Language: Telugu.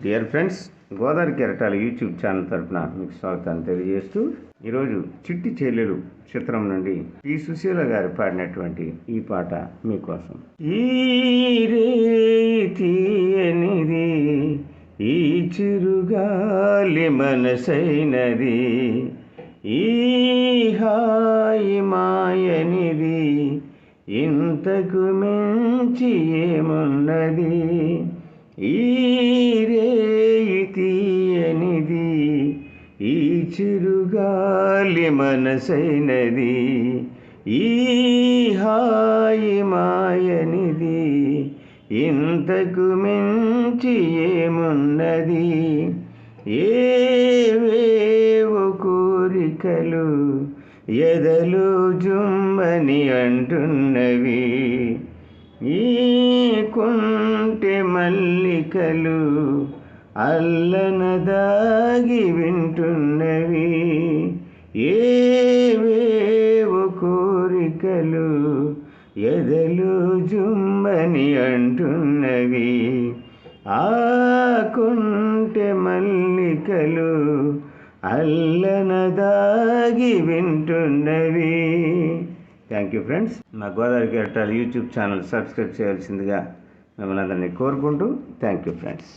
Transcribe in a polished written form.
డియర్ ఫ్రెండ్స్, గోదావరి కెరటాల యూట్యూబ్ ఛానల్ తరఫున మీకు స్వాగతాన్ని తెలియజేస్తూ ఈరోజు చిట్టి చెల్లెలు చిత్రం నుండి పి సుశీల గారు పాడినటువంటి ఈ పాట మీకోసం. ఈ రేతియనిది ఈ చిరుగాలి మనసైనది, ఈ హాయి మాయనిది ఇంతకు మించి ఏమున్నది, ఈ రేయి తీయనిది ఈ చిరుగాలి మనసైనది, ఈ హాయి మాయనిది ఇంతకు మించి ఏమున్నది. ఏవేవో కోరికలు ఎదలో జుమ్మని అంటున్నవి, ఈ కుంటె మల్లికలు అల్లన దాగి వింటున్నవి. ఏవేవో కోరికలు ఎదలు జుమ్మని అంటున్నవి, ఆ కుంటె మల్లికలు అల్లన దాగి వింటున్నవి. Thank you friends. మా గోదావరి కెరటాల యూట్యూబ్ ఛానల్ సబ్స్క్రైబ్ చేయాల్సిందిగా మిమ్మల్ని అందరినీ కోరుకుంటూ థ్యాంక్ యూ ఫ్రెండ్స్.